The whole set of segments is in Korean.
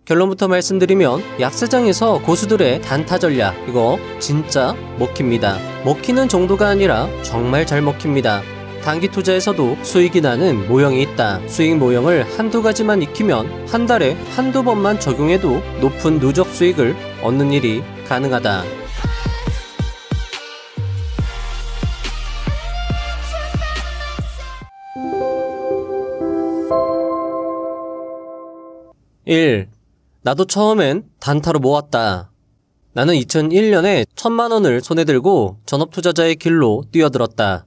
결론부터 말씀드리면 약세장에서 고수들의 단타 전략, 이거 진짜 먹힙니다. 먹히는 정도가 아니라 정말 잘 먹힙니다. 단기 투자에서도 수익이 나는 모형이 있다. 수익 모형을 한두 가지만 익히면 한 달에 한두 번만 적용해도 높은 누적 수익을 얻는 일이 가능하다. 1. 나도 처음엔 단타로 모았다. 나는 2001년에 1000만 원을 손에 들고 전업투자자의 길로 뛰어들었다.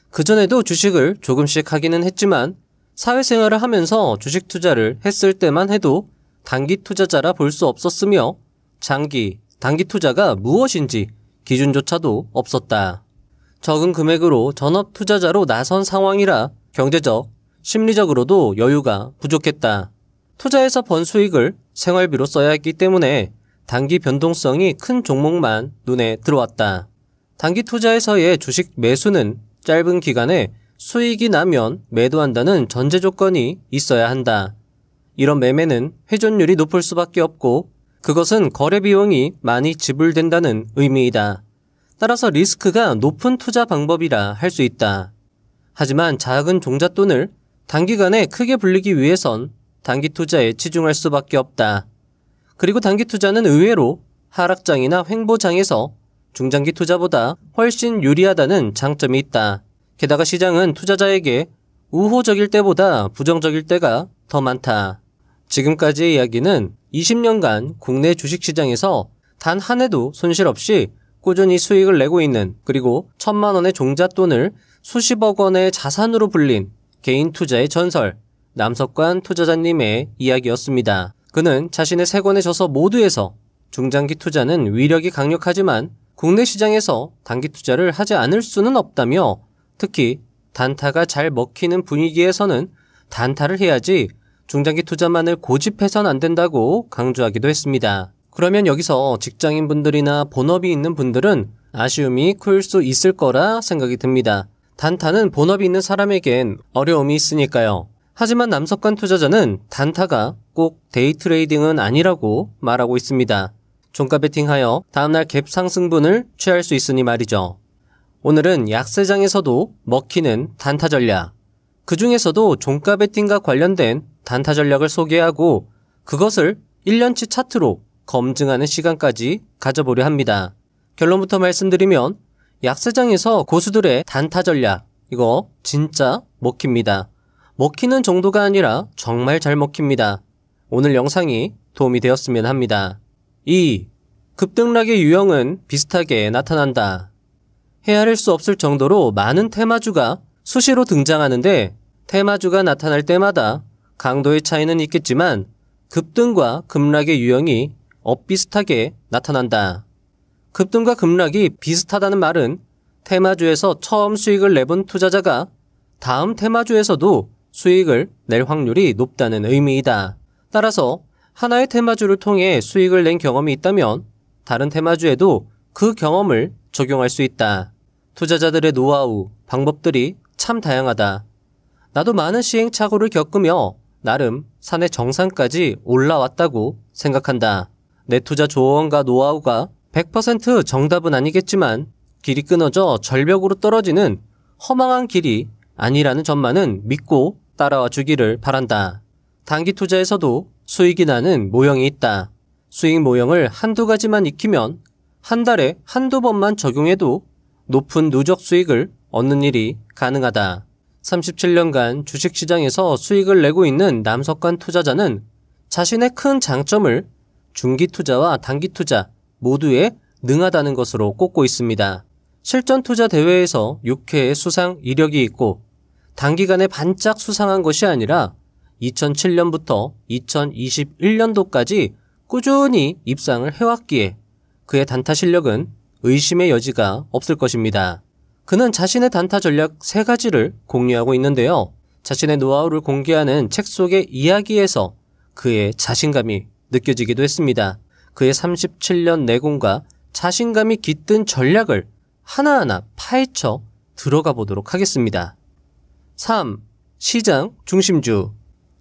그전에도 주식을 조금씩 하기는 했지만 사회생활을 하면서 주식 투자를 했을 때만 해도 단기 투자자라 볼 수 없었으며 장기, 단기 투자가 무엇인지 기준조차도 없었다. 적은 금액으로 전업투자자로 나선 상황이라 경제적, 심리적으로도 여유가 부족했다. 투자에서 번 수익을 생활비로 써야 했기 때문에 단기 변동성이 큰 종목만 눈에 들어왔다. 단기 투자에서의 주식 매수는 짧은 기간에 수익이 나면 매도한다는 전제 조건이 있어야 한다. 이런 매매는 회전율이 높을 수밖에 없고 그것은 거래 비용이 많이 지불된다는 의미이다. 따라서 리스크가 높은 투자 방법이라 할 수 있다. 하지만 작은 종잣돈을 단기간에 크게 불리기 위해선 단기 투자에 치중할 수밖에 없다. 그리고 단기 투자는 의외로 하락장이나 횡보장에서 중장기 투자보다 훨씬 유리하다는 장점이 있다. 게다가 시장은 투자자에게 우호적일 때보다 부정적일 때가 더 많다. 지금까지의 이야기는 20년간 국내 주식시장에서 단 한 해도 손실 없이 꾸준히 수익을 내고 있는, 그리고 1000만 원의 종잣돈을 수십억 원의 자산으로 불린 개인 투자의 전설, 남석관 투자자님의 이야기였습니다. 그는 자신의 세 권의 저서 모두에서 중장기 투자는 위력이 강력하지만 국내 시장에서 단기 투자를 하지 않을 수는 없다며, 특히 단타가 잘 먹히는 분위기에서는 단타를 해야지 중장기 투자만을 고집해선 안 된다고 강조하기도 했습니다. 그러면 여기서 직장인분들이나 본업이 있는 분들은 아쉬움이 클 수 있을 거라 생각이 듭니다. 단타는 본업이 있는 사람에겐 어려움이 있으니까요. 하지만 남석관 투자자는 단타가 꼭 데이트레이딩은 아니라고 말하고 있습니다. 종가 베팅하여 다음날 갭 상승분을 취할 수 있으니 말이죠. 오늘은 약세장에서도 먹히는 단타 전략, 그 중에서도 종가 베팅과 관련된 단타 전략을 소개하고 그것을 1년치 차트로 검증하는 시간까지 가져보려 합니다. 결론부터 말씀드리면 약세장에서 고수들의 단타 전략, 이거 진짜 먹힙니다. 먹히는 정도가 아니라 정말 잘 먹힙니다. 오늘 영상이 도움이 되었으면 합니다. 2. 급등락의 유형은 비슷하게 나타난다. 헤아릴 수 없을 정도로 많은 테마주가 수시로 등장하는데 테마주가 나타날 때마다 강도의 차이는 있겠지만 급등과 급락의 유형이 엇비슷하게 나타난다. 급등과 급락이 비슷하다는 말은 테마주에서 처음 수익을 내본 투자자가 다음 테마주에서도 수익을 낼 확률이 높다는 의미이다. 따라서 하나의 테마주를 통해 수익을 낸 경험이 있다면 다른 테마주에도 그 경험을 적용할 수 있다. 투자자들의 노하우, 방법들이 참 다양하다. 나도 많은 시행착오를 겪으며 나름 산의 정상까지 올라왔다고 생각한다. 내 투자 조언과 노하우가 100% 정답은 아니겠지만 길이 끊어져 절벽으로 떨어지는 허망한 길이 아니라는 점만은 믿고 따라와 주기를 바란다. 단기 투자에서도 수익이 나는 모형이 있다. 수익 모형을 한두 가지만 익히면 한 달에 한두 번만 적용해도 높은 누적 수익을 얻는 일이 가능하다. 37년간 주식시장에서 수익을 내고 있는 남석관 투자자는 자신의 큰 장점을 중기 투자와 단기 투자 모두에 능하다는 것으로 꼽고 있습니다. 실전 투자 대회에서 6회의 수상 이력이 있고 단기간에 반짝 수상한 것이 아니라 2007년부터 2021년도까지 꾸준히 입상을 해왔기에 그의 단타 실력은 의심의 여지가 없을 것입니다. 그는 자신의 단타 전략 3가지를 공유하고 있는데요. 자신의 노하우를 공개하는 책 속의 이야기에서 그의 자신감이 느껴지기도 했습니다. 그의 37년 내공과 자신감이 깃든 전략을 하나하나 파헤쳐 들어가 보도록 하겠습니다. 3. 시장 중심주.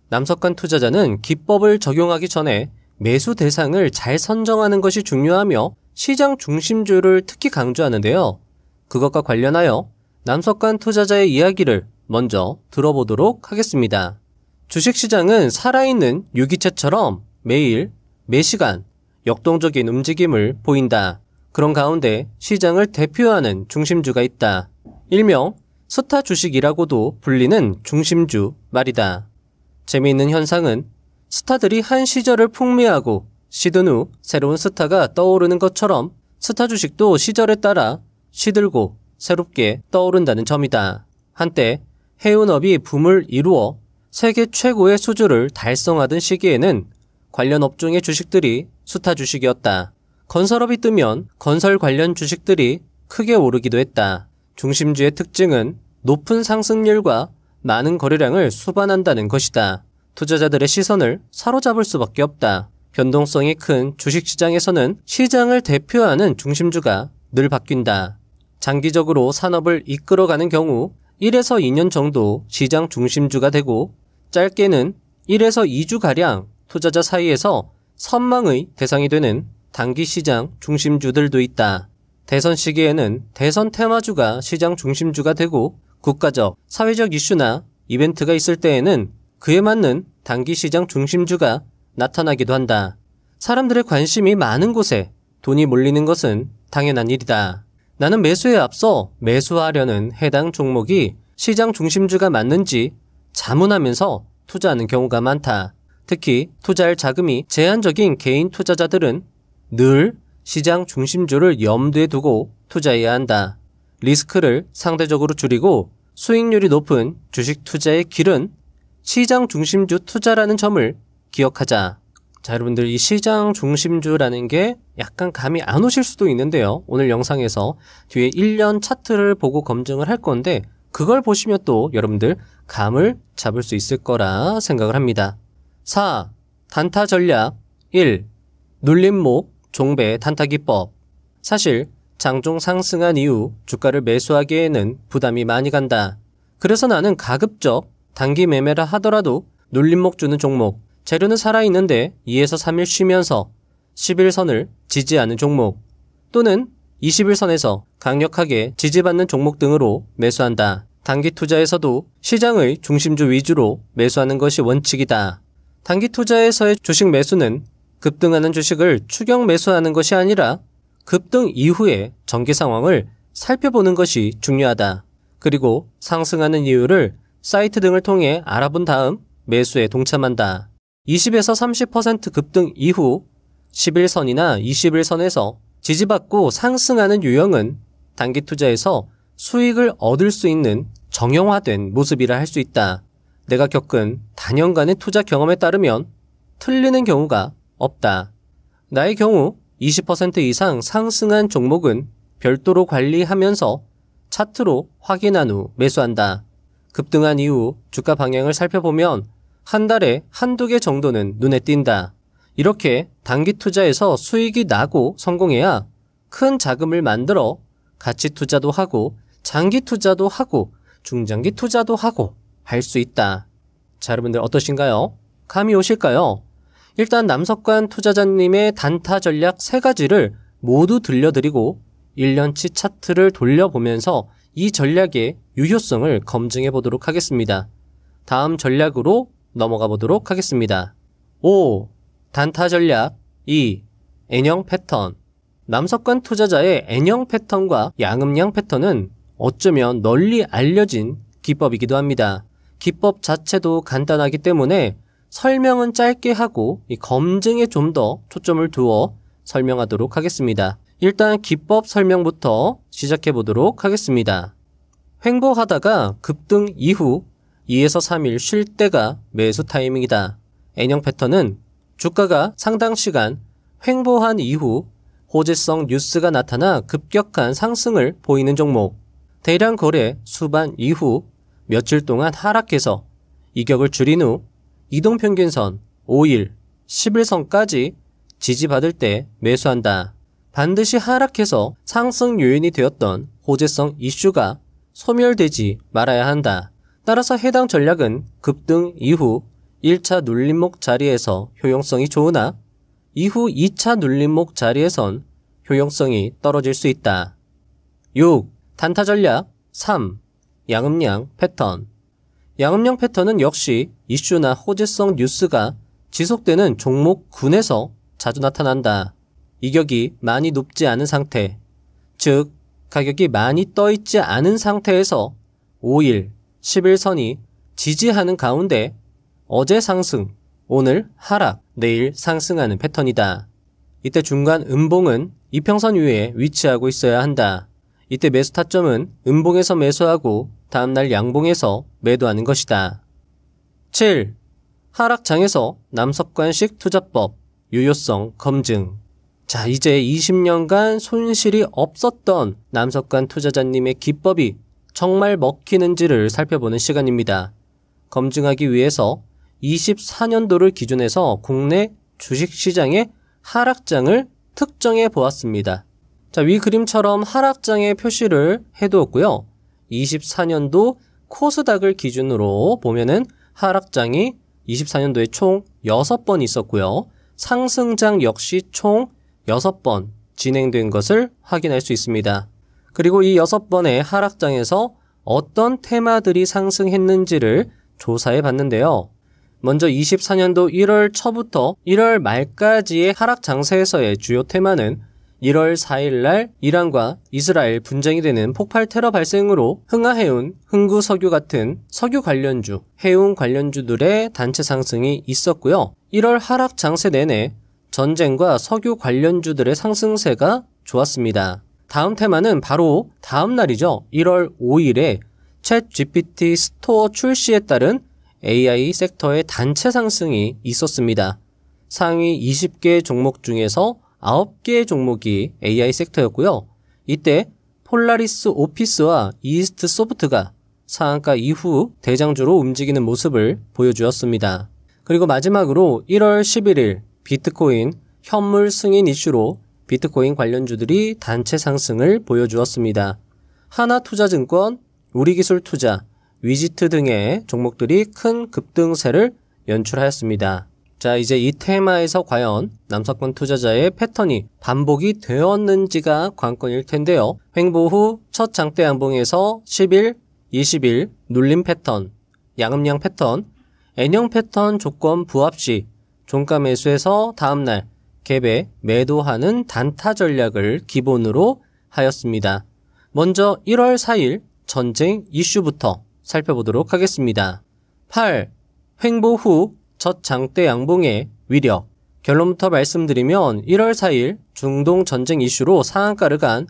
남석관 투자자는 기법을 적용하기 전에 매수 대상을 잘 선정하는 것이 중요하며 시장 중심주를 특히 강조하는데요. 그것과 관련하여 남석관 투자자의 이야기를 먼저 들어보도록 하겠습니다. 주식시장은 살아있는 유기체처럼 매일, 매시간 역동적인 움직임을 보인다. 그런 가운데 시장을 대표하는 중심주가 있다. 일명 스타 주식이라고도 불리는 중심주 말이다. 재미있는 현상은 스타들이 한 시절을 풍미하고 시든 후 새로운 스타가 떠오르는 것처럼 스타 주식도 시절에 따라 시들고 새롭게 떠오른다는 점이다. 한때 해운업이 붐을 이루어 세계 최고의 수주를 달성하던 시기에는 관련 업종의 주식들이 스타 주식이었다. 건설업이 뜨면 건설 관련 주식들이 크게 오르기도 했다. 중심주의 특징은 높은 상승률과 많은 거래량을 수반한다는 것이다. 투자자들의 시선을 사로잡을 수밖에 없다. 변동성이 큰 주식시장에서는 시장을 대표하는 중심주가 늘 바뀐다. 장기적으로 산업을 이끌어가는 경우 1에서 2년 정도 시장 중심주가 되고 짧게는 1에서 2주가량 투자자 사이에서 선망의 대상이 되는 단기 시장 중심주들도 있다. 대선 시기에는 대선 테마주가 시장 중심주가 되고 국가적, 사회적 이슈나 이벤트가 있을 때에는 그에 맞는 단기 시장 중심주가 나타나기도 한다. 사람들의 관심이 많은 곳에 돈이 몰리는 것은 당연한 일이다. 나는 매수에 앞서 매수하려는 해당 종목이 시장 중심주가 맞는지 자문하면서 투자하는 경우가 많다. 특히 투자할 자금이 제한적인 개인 투자자들은 늘 시장 중심주를 염두에 두고 투자해야 한다. 리스크를 상대적으로 줄이고 수익률이 높은 주식 투자의 길은 시장 중심주 투자라는 점을 기억하자. 자, 여러분들 이 시장 중심주라는 게 약간 감이 안 오실 수도 있는데요. 오늘 영상에서 뒤에 1년 차트를 보고 검증을 할 건데 그걸 보시면 또 여러분들 감을 잡을 수 있을 거라 생각을 합니다. 4. 단타 전략 1. 눌림목 종배 단타 기법. 사실 장중 상승한 이후 주가를 매수하기에는 부담이 많이 간다. 그래서 나는 가급적 단기 매매라 하더라도 눌림목 주는 종목, 재료는 살아있는데 2에서 3일 쉬면서 11선을 지지하는 종목 또는 21선에서 강력하게 지지받는 종목 등으로 매수한다. 단기 투자에서도 시장의 중심주 위주로 매수하는 것이 원칙이다. 단기 투자에서의 주식 매수는 급등하는 주식을 추격 매수하는 것이 아니라 급등 이후의 전기 상황을 살펴보는 것이 중요하다. 그리고 상승하는 이유를 사이트 등을 통해 알아본 다음 매수에 동참한다. 20에서 30% 급등 이후 11선이나 21선에서 지지받고 상승하는 유형은 단기 투자에서 수익을 얻을 수 있는 정형화된 모습이라 할 수 있다. 내가 겪은 단연간의 투자 경험에 따르면 틀리는 경우가 없다. 나의 경우 20% 이상 상승한 종목은 별도로 관리하면서 차트로 확인한 후 매수한다. 급등한 이후 주가 방향을 살펴보면 한 달에 한두 개 정도는 눈에 띈다. 이렇게 단기 투자에서 수익이 나고 성공해야 큰 자금을 만들어 가치 투자도 하고 장기 투자도 하고 중장기 투자도 하고 할 수 있다. 자, 여러분들 어떠신가요? 감이 오실까요? 일단 남석관 투자자님의 단타 전략 3가지를 모두 들려드리고 1년치 차트를 돌려보면서 이 전략의 유효성을 검증해 보도록 하겠습니다. 다음 전략으로 넘어가 보도록 하겠습니다. 5. 단타 전략 2. N형 패턴. 남석관 투자자의 N형 패턴과 양음양 패턴은 어쩌면 널리 알려진 기법이기도 합니다. 기법 자체도 간단하기 때문에 설명은 짧게 하고 이 검증에 좀 더 초점을 두어 설명하도록 하겠습니다. 일단 기법 설명부터 시작해 보도록 하겠습니다. 횡보하다가 급등 이후 2에서 3일 쉴 때가 매수 타이밍이다. N형 패턴은 주가가 상당 시간 횡보한 이후 호재성 뉴스가 나타나 급격한 상승을 보이는 종목. 대량 거래 수반 이후 며칠 동안 하락해서 이격을 줄인 후 이동평균선 5일, 10일선까지 지지받을 때 매수한다. 반드시 하락해서 상승 요인이 되었던 호재성 이슈가 소멸되지 말아야 한다. 따라서 해당 전략은 급등 이후 1차 눌림목 자리에서 효용성이 좋으나 이후 2차 눌림목 자리에선 효용성이 떨어질 수 있다. 6. 단타 전략. 3. 양음양 패턴. 양음양 패턴은 역시 이슈나 호재성 뉴스가 지속되는 종목군에서 자주 나타난다. 이격이 많이 높지 않은 상태, 즉 가격이 많이 떠있지 않은 상태에서 5일, 10일선이 지지하는 가운데 어제 상승, 오늘 하락, 내일 상승하는 패턴이다. 이때 중간 음봉은 이평선 위에 위치하고 있어야 한다. 이때 매수 타점은 음봉에서 매수하고 다음날 양봉에서 매도하는 것이다. 7. 하락장에서 남석관식 투자법, 유효성 검증. 자, 이제 20년간 손실이 없었던 남석관 투자자님의 기법이 정말 먹히는지를 살펴보는 시간입니다. 검증하기 위해서 24년도를 기준해서 국내 주식시장의 하락장을 특정해 보았습니다. 자, 위 그림처럼 하락장의 표시를 해두었고요. 24년도 코스닥을 기준으로 보면은 하락장이 24년도에 총 6번 있었고요. 상승장 역시 총 6번 진행된 것을 확인할 수 있습니다. 그리고 이 6번의 하락장에서 어떤 테마들이 상승했는지를 조사해 봤는데요. 먼저 24년도 1월 초부터 1월 말까지의 하락 장세에서의 주요 테마는 1월 4일 날 이란과 이스라엘 분쟁이 되는 폭발 테러 발생으로 흥하해운, 흥구석유 같은 석유 관련주, 해운 관련주들의 단체 상승이 있었고요. 1월 하락 장세 내내 전쟁과 석유 관련주들의 상승세가 좋았습니다. 다음 테마는 바로 다음 날이죠. 1월 5일에 챗 GPT 스토어 출시에 따른 AI 섹터의 단체 상승이 있었습니다. 상위 20개 종목 중에서 9개의 종목이 AI 섹터였고요. 이때 폴라리스 오피스와 이스트 소프트가 상한가 이후 대장주로 움직이는 모습을 보여주었습니다. 그리고 마지막으로 1월 11일 비트코인 현물 승인 이슈로 비트코인 관련주들이 단체 상승을 보여주었습니다. 하나투자증권, 우리기술투자, 위지트 등의 종목들이 큰 급등세를 연출하였습니다. 자, 이제 이 테마에서 과연 남석권 투자자의 패턴이 반복이 되었는지가 관건일 텐데요. 횡보 후 첫 장대 양봉에서 10일, 20일 눌림 패턴, 양음양 패턴, N형 패턴 조건 부합 시 종가 매수해서 다음날 갭에 매도하는 단타 전략을 기본으로 하였습니다. 먼저 1월 4일 전쟁 이슈부터 살펴보도록 하겠습니다. 8. 횡보 후 첫 장대 양봉의 위력. 결론부터 말씀드리면 1월 4일 중동 전쟁 이슈로 상한가를 간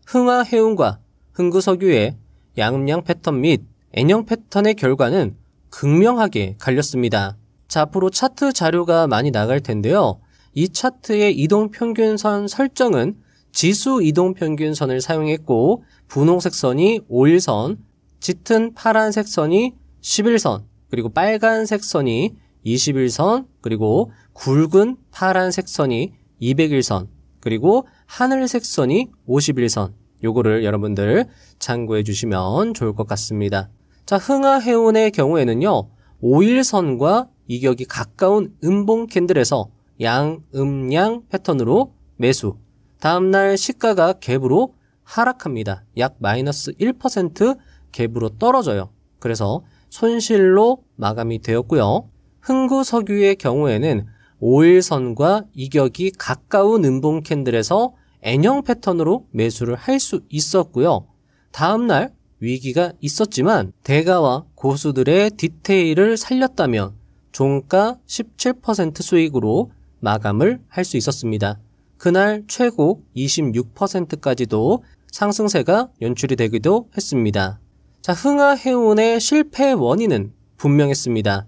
흥하해운과 흥구석유의 양음양 패턴 및 N형 패턴의 결과는 극명하게 갈렸습니다. 자, 앞으로 차트 자료가 많이 나갈 텐데요. 이 차트의 이동평균선 설정은 지수 이동평균선을 사용했고 분홍색 선이 5일선, 짙은 파란색 선이 10일선, 그리고 빨간색 선이 21선, 그리고 굵은 파란색 선이 200일선, 그리고 하늘색 선이 51선. 요거를 여러분들 참고해 주시면 좋을 것 같습니다. 자, 흥하해운의 경우에는요. 5일선과 이격이 가까운 음봉 캔들에서 양음양 패턴으로 매수. 다음날 시가가 갭으로 하락합니다. 약 마이너스 1% 갭으로 떨어져요. 그래서 손실로 마감이 되었고요. 흥구석유의 경우에는 5일선과 이격이 가까운 음봉 캔들에서 N형 패턴으로 매수를 할 수 있었고요. 다음날 위기가 있었지만 대가와 고수들의 디테일을 살렸다면 종가 17% 수익으로 마감을 할 수 있었습니다. 그날 최고 26%까지도 상승세가 연출이 되기도 했습니다. 자, 흥하해운의 실패 원인은 분명했습니다.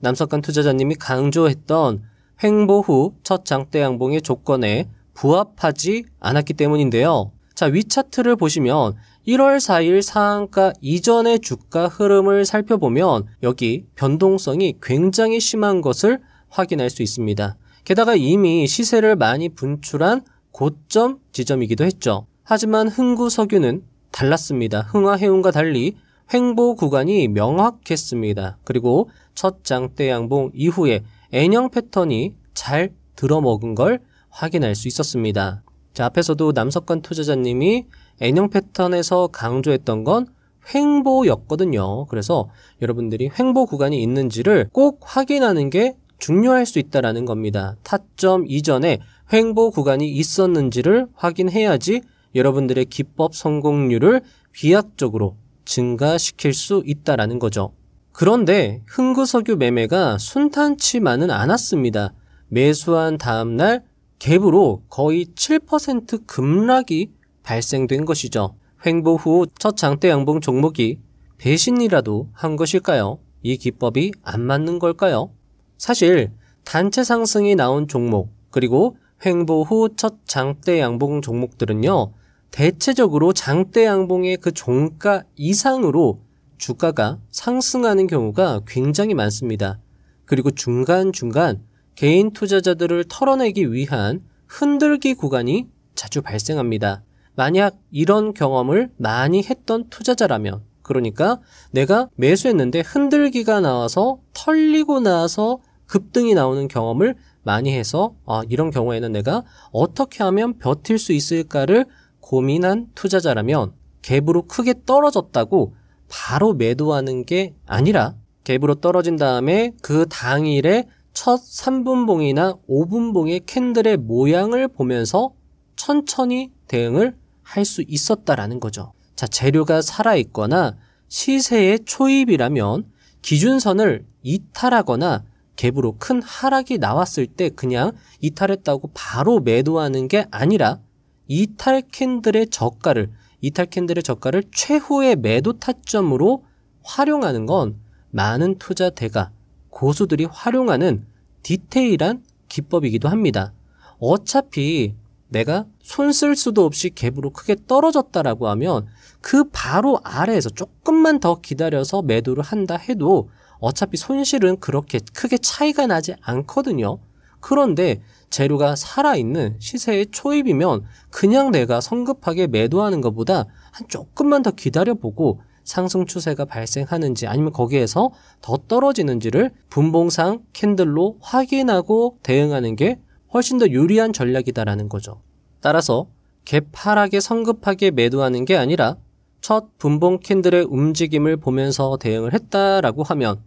남석관 투자자님이 강조했던 횡보 후 첫 장대 양봉의 조건에 부합하지 않았기 때문인데요. 자, 위 차트를 보시면 1월 4일 상한가 이전의 주가 흐름을 살펴보면 여기 변동성이 굉장히 심한 것을 확인할 수 있습니다. 게다가 이미 시세를 많이 분출한 고점 지점이기도 했죠. 하지만 흥구석유는 달랐습니다. 흥하해운과 달리 횡보 구간이 명확했습니다. 그리고 첫 장대 양봉 이후에 N형 패턴이 잘 들어먹은 걸 확인할 수 있었습니다. 자, 앞에서도 남석관 투자자님이 N형 패턴에서 강조했던 건 횡보였거든요. 그래서 여러분들이 횡보 구간이 있는지를 꼭 확인하는 게 중요할 수 있다라는 겁니다. 타점 이전에 횡보 구간이 있었는지를 확인해야지 여러분들의 기법 성공률을 비약적으로 증가시킬 수 있다라는 거죠. 그런데 흥구석유 매매가 순탄치만은 않았습니다. 매수한 다음날 갭으로 거의 7% 급락이 발생된 것이죠. 횡보 후 첫 장대 양봉 종목이 배신이라도 한 것일까요? 이 기법이 안 맞는 걸까요? 사실 단체 상승이 나온 종목 그리고 횡보 후 첫 장대 양봉 종목들은요. 대체적으로 장대 양봉의 그 종가 이상으로 주가가 상승하는 경우가 굉장히 많습니다. 그리고 중간중간 개인 투자자들을 털어내기 위한 흔들기 구간이 자주 발생합니다. 만약 이런 경험을 많이 했던 투자자라면, 그러니까 내가 매수했는데 흔들기가 나와서 털리고 나서 급등이 나오는 경험을 많이 해서 이런 경우에는 내가 어떻게 하면 버틸 수 있을까를 고민한 투자자라면 갭으로 크게 떨어졌다고 바로 매도하는 게 아니라 갭으로 떨어진 다음에 그 당일에 첫 3분봉이나 5분봉의 캔들의 모양을 보면서 천천히 대응을 할 수 있었다라는 거죠. 자, 재료가 살아있거나 시세의 초입이라면 기준선을 이탈하거나 갭으로 큰 하락이 나왔을 때 그냥 이탈했다고 바로 매도하는 게 아니라 이탈 캔들의 저가를 최후의 매도 타점으로 활용하는 건 많은 투자대가 고수들이 활용하는 디테일한 기법이기도 합니다. 어차피 내가 손 쓸 수도 없이 갭으로 크게 떨어졌다라고 하면 그 바로 아래에서 조금만 더 기다려서 매도를 한다 해도 어차피 손실은 그렇게 크게 차이가 나지 않거든요. 그런데 재료가 살아있는 시세의 초입이면 그냥 내가 성급하게 매도하는 것보다 한 조금만 더 기다려보고 상승 추세가 발생하는지 아니면 거기에서 더 떨어지는지를 분봉상 캔들로 확인하고 대응하는 게 훨씬 더 유리한 전략이다라는 거죠. 따라서 갭 하락에 성급하게 매도하는 게 아니라 첫 분봉 캔들의 움직임을 보면서 대응을 했다라고 하면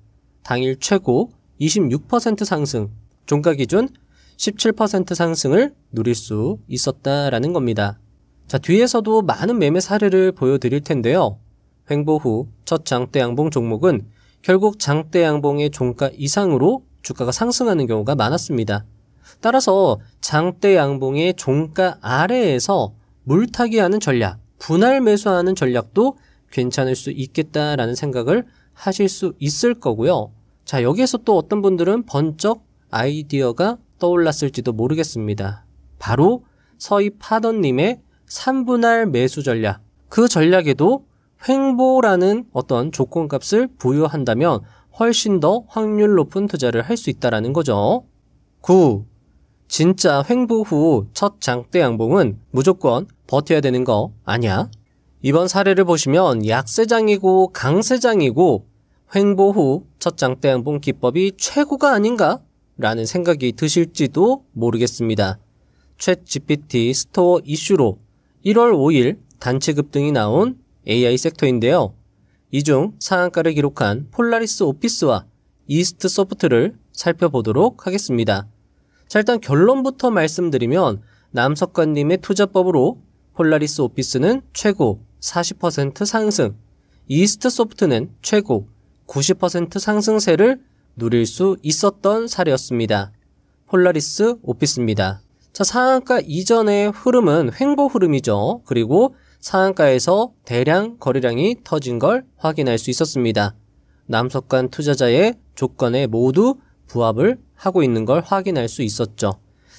당일 최고 26% 상승, 종가 기준 17% 상승을 누릴 수 있었다라는 겁니다. 자, 뒤에서도 많은 매매 사례를 보여드릴 텐데요. 횡보 후 첫 장대 양봉 종목은 결국 장대 양봉의 종가 이상으로 주가가 상승하는 경우가 많았습니다. 따라서 장대 양봉의 종가 아래에서 물타기하는 전략, 분할 매수하는 전략도 괜찮을 수 있겠다라는 생각을 하실 수 있을 거고요. 자, 여기에서 또 어떤 분들은 번쩍 아이디어가 떠올랐을지도 모르겠습니다. 바로 서입하던님의 3분할 매수 전략. 그 전략에도 횡보라는 어떤 조건값을 부여한다면 훨씬 더 확률 높은 투자를 할 수 있다는 거죠. 9. 진짜 횡보 후 첫 장대 양봉은 무조건 버텨야 되는 거 아니야? 이번 사례를 보시면 약세장이고 강세장이고 횡보 후 첫 장대 양봉 기법이 최고가 아닌가? 라는 생각이 드실지도 모르겠습니다. 챗GPT 스토어 이슈로 1월 5일 단체 급등이 나온 AI 섹터인데요. 이 중 상한가를 기록한 폴라리스 오피스와 이스트 소프트를 살펴보도록 하겠습니다. 자, 일단 결론부터 말씀드리면 남석관님의 투자법으로 폴라리스 오피스는 최고 40% 상승, 이스트 소프트는 최고 90% 상승세를 누릴 수 있었던 사례였습니다. 폴라리스 오피스입니다. 자, 상한가 이전의 흐름은 횡보 흐름이죠. 그리고 상한가에서 대량 거래량이 터진 걸 확인할 수 있었습니다. 남석관 투자자의 조건에 모두 부합을 하고 있는 걸 확인할 수 있었죠.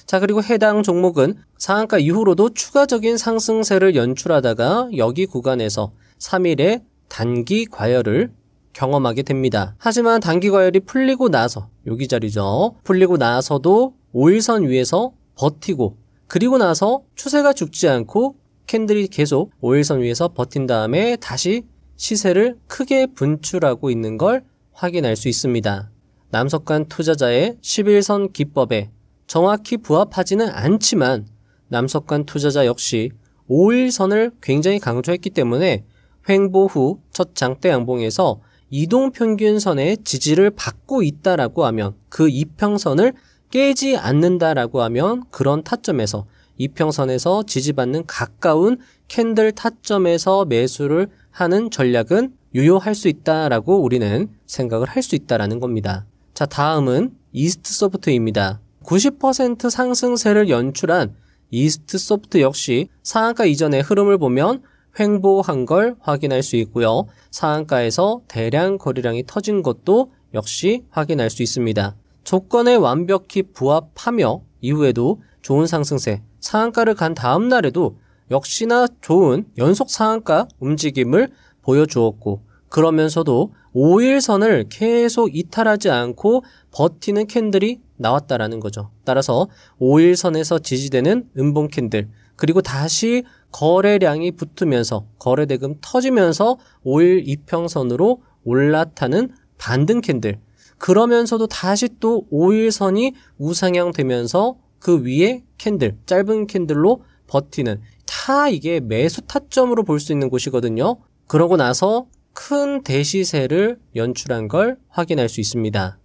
자, 그리고 해당 종목은 상한가 이후로도 추가적인 상승세를 연출하다가 여기 구간에서 3일의 단기 과열을 경험하게 됩니다. 하지만 단기 과열이 풀리고 나서 여기 자리죠. 풀리고 나서도 5일선 위에서 버티고 그리고 나서 추세가 죽지 않고 캔들이 계속 5일선 위에서 버틴 다음에 다시 시세를 크게 분출하고 있는 걸 확인할 수 있습니다. 남석관 투자자의 11선 기법에 정확히 부합하지는 않지만 남석관 투자자 역시 5일선을 굉장히 강조했기 때문에 횡보 후 첫 장대 양봉에서 이동평균선의 지지를 받고 있다라고 하면, 그 이평선을 깨지 않는다라고 하면 그런 타점에서, 이평선에서 지지받는 가까운 캔들 타점에서 매수를 하는 전략은 유효할 수 있다라고 우리는 생각을 할 수 있다라는 겁니다. 자, 다음은 이스트소프트입니다. 90% 상승세를 연출한 이스트소프트 역시 상한가 이전의 흐름을 보면 횡보한 걸 확인할 수 있고요. 상한가에서 대량 거래량이 터진 것도 역시 확인할 수 있습니다. 조건에 완벽히 부합하며 이후에도 좋은 상승세, 상한가를 간 다음 날에도 역시나 좋은 연속 상한가 움직임을 보여주었고, 그러면서도 5일선을 계속 이탈하지 않고 버티는 캔들이 나왔다라는 거죠. 따라서 5일선에서 지지되는 음봉 캔들, 그리고 다시 거래량이 붙으면서 거래대금 터지면서 5일 이평선으로 올라타는 반등 캔들, 그러면서도 다시 또 5일선이 우상향 되면서 그 위에 캔들, 짧은 캔들로 버티는, 다 이게 매수 타점으로 볼 수 있는 곳이거든요. 그러고 나서 큰 대시세를 연출한 걸 확인할 수 있습니다.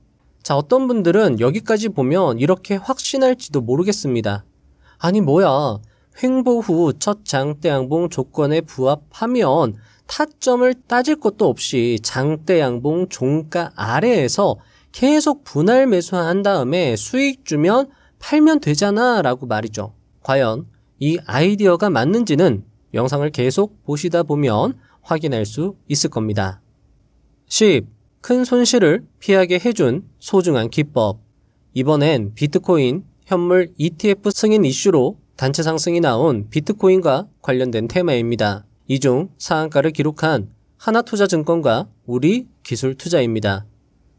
자, 어떤 분들은 여기까지 보면 이렇게 확신할지도 모르겠습니다. 아니 뭐야, 횡보 후 첫 장대 양봉 조건에 부합하면 타점을 따질 것도 없이 장대 양봉 종가 아래에서 계속 분할 매수한 다음에 수익 주면 팔면 되잖아 라고 말이죠. 과연 이 아이디어가 맞는지는 영상을 계속 보시다 보면 확인할 수 있을 겁니다. 10. 큰 손실을 피하게 해준 소중한 기법. 이번엔 비트코인 현물 ETF 승인 이슈로 단체 상승이 나온 비트코인과 관련된 테마입니다. 이 중 상한가를 기록한 하나투자증권과 우리기술투자입니다.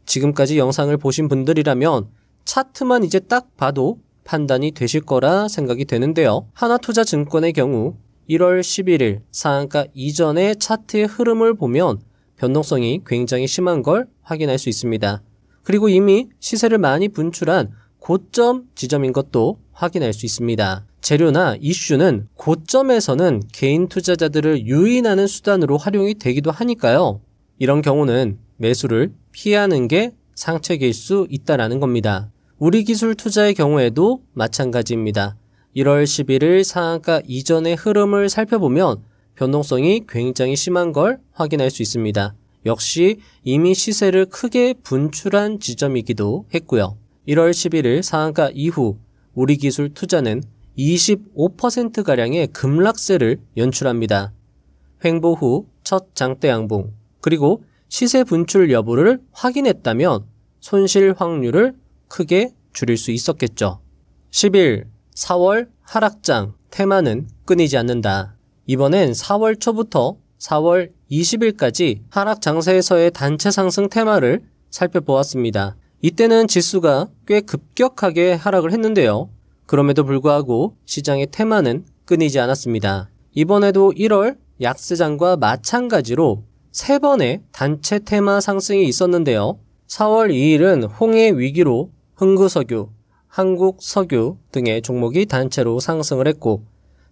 지금까지 영상을 보신 분들이라면 차트만 이제 딱 봐도 판단이 되실 거라 생각이 되는데요. 하나투자증권의 경우 1월 11일 상한가 이전의 차트의 흐름을 보면 변동성이 굉장히 심한 걸 확인할 수 있습니다. 그리고 이미 시세를 많이 분출한 고점 지점인 것도 확인할 수 있습니다. 재료나 이슈는 고점에서는 개인 투자자들을 유인하는 수단으로 활용이 되기도 하니까요. 이런 경우는 매수를 피하는 게 상책일 수 있다라는 겁니다. 우리기술투자의 경우에도 마찬가지입니다. 1월 11일 상한가 이전의 흐름을 살펴보면 변동성이 굉장히 심한 걸 확인할 수 있습니다. 역시 이미 시세를 크게 분출한 지점이기도 했고요. 1월 11일 상한가 이후 우리기술투자는 25%가량의 급락세를 연출합니다. 횡보 후 첫 장대 양봉, 그리고 시세 분출 여부를 확인했다면 손실 확률을 크게 줄일 수 있었겠죠. 10일 4월 하락장 테마는 끊이지 않는다. 이번엔 4월 초부터 4월 20일까지 하락 장세에서의 단체 상승 테마를 살펴보았습니다. 이때는 지수가 꽤 급격하게 하락을 했는데요. 그럼에도 불구하고 시장의 테마는 끊이지 않았습니다. 이번에도 1월 약세장과 마찬가지로 3번의 단체 테마 상승이 있었는데요. 4월 2일은 홍해 위기로 흥구석유, 한국석유 등의 종목이 단체로 상승을 했고,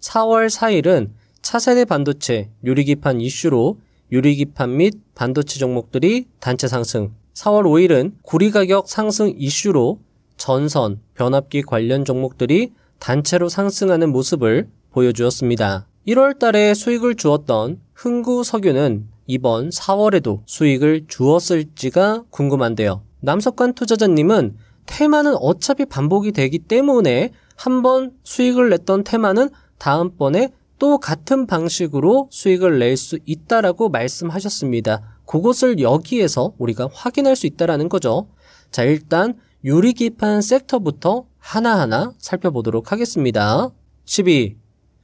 4월 4일은 차세대 반도체, 유리기판 이슈로 유리기판 및 반도체 종목들이 단체 상승, 4월 5일은 구리 가격 상승 이슈로 전선, 변압기 관련 종목들이 단체로 상승하는 모습을 보여주었습니다. 1월 달에 수익을 주었던 흥구석유는 이번 4월에도 수익을 주었을지가 궁금한데요. 남석관 투자자님은 테마는 어차피 반복이 되기 때문에 한번 수익을 냈던 테마는 다음번에 또 같은 방식으로 수익을 낼 수 있다라고 말씀하셨습니다. 그것을 여기에서 우리가 확인할 수 있다라는 거죠. 자, 일단 유리기판 섹터부터 하나하나 살펴보도록 하겠습니다. 12.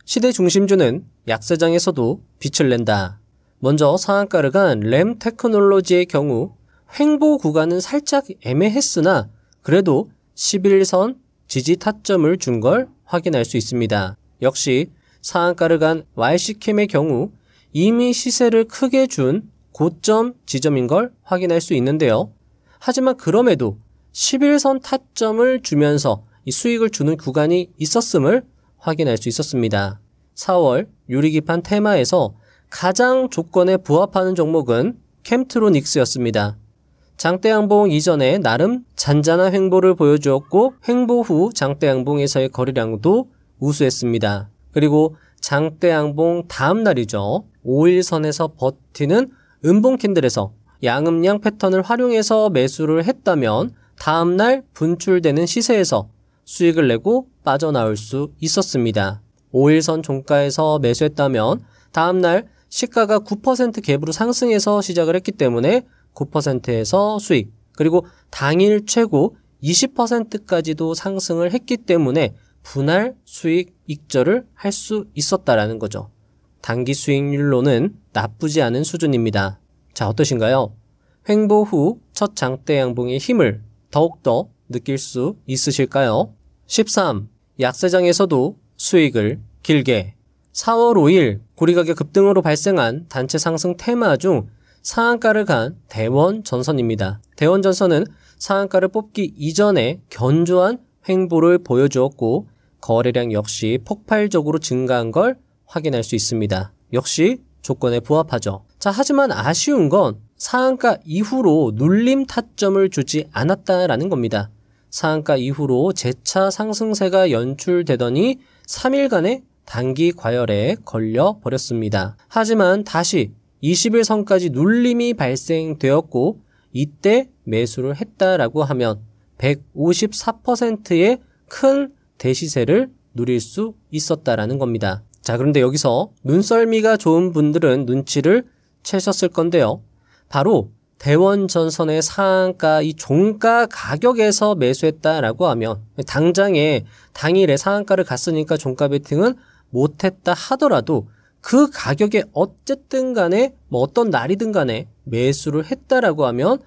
시대 중심주는 약세장에서도 빛을 낸다. 먼저 상한가를 간 램테크놀로지의 경우 횡보 구간은 살짝 애매했으나 그래도 11선 지지 타점을 준 걸 확인할 수 있습니다. 역시 상한가를 간 YC캠의 경우 이미 시세를 크게 준 고점 지점인 걸 확인할 수 있는데요. 하지만 그럼에도 11선 타점을 주면서 이 수익을 주는 구간이 있었음을 확인할 수 있었습니다. 4월 유리기판 테마에서 가장 조건에 부합하는 종목은 캠트로닉스였습니다. 장대양봉 이전에 나름 잔잔한 횡보를 보여주었고 횡보 후 장대양봉에서의 거래량도 우수했습니다. 그리고 장대양봉 다음 날이죠. 5일선에서 버티는 음봉 캔들에서 양음양 패턴을 활용해서 매수를 했다면 다음날 분출되는 시세에서 수익을 내고 빠져나올 수 있었습니다. 5일선 종가에서 매수했다면 다음날 시가가 9% 갭으로 상승해서 시작을 했기 때문에 9%에서 수익, 그리고 당일 최고 20%까지도 상승을 했기 때문에 분할 수익 익절을 할 수 있었다라는 거죠. 단기 수익률로는 나쁘지 않은 수준입니다. 자, 어떠신가요? 횡보 후 첫 장대 양봉의 힘을 더욱더 느낄 수 있으실까요? 13. 약세장에서도 수익을 길게. 4월 5일 고리가격 급등으로 발생한 단체 상승 테마 중 상한가를 간 대원전선입니다. 대원전선은 상한가를 뽑기 이전에 견조한 횡보를 보여주었고 거래량 역시 폭발적으로 증가한 걸 확인할 수 있습니다. 역시 조건에 부합하죠. 자, 하지만 아쉬운 건 상한가 이후로 눌림 타점을 주지 않았다라는 겁니다. 상한가 이후로 재차 상승세가 연출되더니 3일간의 단기 과열에 걸려 버렸습니다. 하지만 다시 20일선까지 눌림이 발생되었고 이때 매수를 했다라고 하면 154%의 큰 대시세를 누릴 수 있었다라는 겁니다. 자, 그런데 여기서 눈썰미가 좋은 분들은 눈치를 채셨을 건데요. 바로 대원전선의 상한가 이 종가 가격에서 매수했다라고 하면 당장에 당일에 상한가를 갔으니까 종가 베팅은 못했다 하더라도 그 가격에 어쨌든 간에 어떤 날이든 간에 매수를 했다라고 하면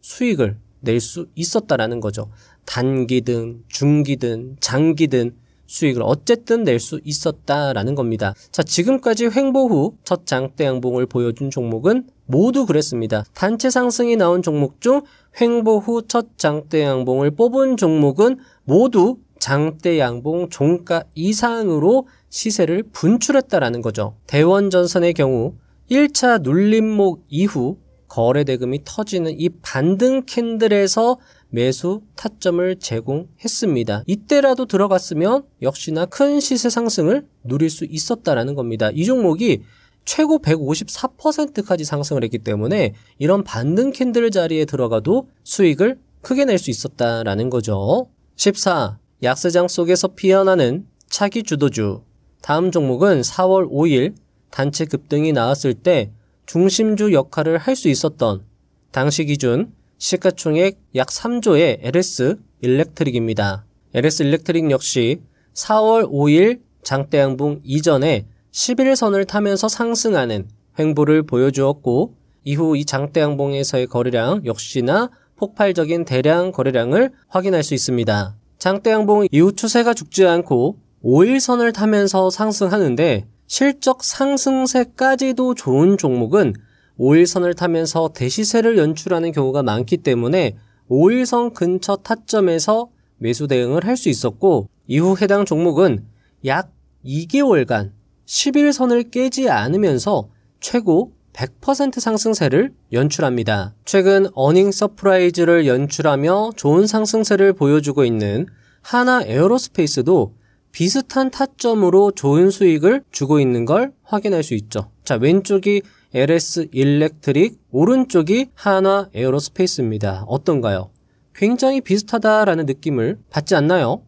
수익을 낼 수 있었다라는 거죠. 단기든 중기든 장기든 수익을 어쨌든 낼 수 있었다라는 겁니다. 자, 지금까지 횡보 후 첫 장대 양봉을 보여준 종목은 모두 그랬습니다. 단체 상승이 나온 종목 중 횡보 후 첫 장대 양봉을 뽑은 종목은 모두 장대 양봉 종가 이상으로 시세를 분출했다라는 거죠. 대원전선의 경우 1차 눌림목 이후 거래대금이 터지는 이 반등 캔들에서 매수 타점을 제공했습니다. 이때라도 들어갔으면 역시나 큰 시세 상승을 누릴 수 있었다라는 겁니다. 이 종목이 최고 154%까지 상승을 했기 때문에 이런 반등 캔들 자리에 들어가도 수익을 크게 낼 수 있었다라는 거죠. 14. 약세장 속에서 피어나는 차기 주도주. 다음 종목은 4월 5일 단체 급등이 나왔을 때 중심주 역할을 할 수 있었던 당시 기준 시가총액 약 3조의 LS 일렉트릭입니다. LS 일렉트릭 역시 4월 5일 장대 양봉 이전에 11선을 타면서 상승하는 횡보를 보여주었고 이후 이 장대 양봉에서의 거래량 역시나 폭발적인 대량 거래량을 확인할 수 있습니다. 장대 양봉 이후 추세가 죽지 않고 5일선을 타면서 상승하는데 실적 상승세까지도 좋은 종목은 5일선을 타면서 대시세를 연출하는 경우가 많기 때문에 5일선 근처 타점에서 매수 대응을 할 수 있었고 이후 해당 종목은 약 2개월간 11선을 깨지 않으면서 최고 100% 상승세를 연출합니다. 최근 어닝 서프라이즈를 연출하며 좋은 상승세를 보여주고 있는 하나 에어로스페이스도 비슷한 타점으로 좋은 수익을 주고 있는 걸 확인할 수 있죠. 자, 왼쪽이 LS 일렉트릭, 오른쪽이 한화 에어로스페이스입니다. 어떤가요? 굉장히 비슷하다라는 느낌을 받지 않나요?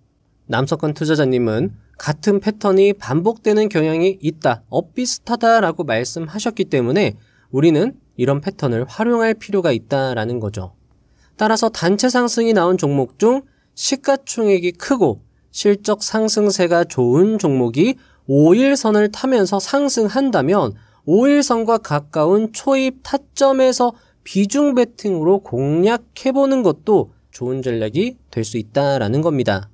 남석권 투자자님은 같은 패턴이 반복되는 경향이 있다, 비슷하다라고 말씀하셨기 때문에 우리는 이런 패턴을 활용할 필요가 있다라는 거죠. 따라서 단체 상승이 나온 종목 중 시가총액이 크고 실적 상승세가 좋은 종목이 5일선을 타면서 상승한다면 5일선과 가까운 초입 타점에서 비중 베팅으로 공략해보는 것도 좋은 전략이 될 수 있다라는 겁니다.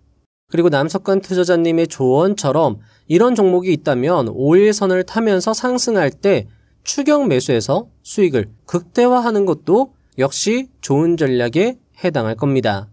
그리고 남석관 투자자님의 조언처럼 이런 종목이 있다면 5일선을 타면서 상승할 때 추격 매수해서 수익을 극대화하는 것도 역시 좋은 전략에 해당할 겁니다.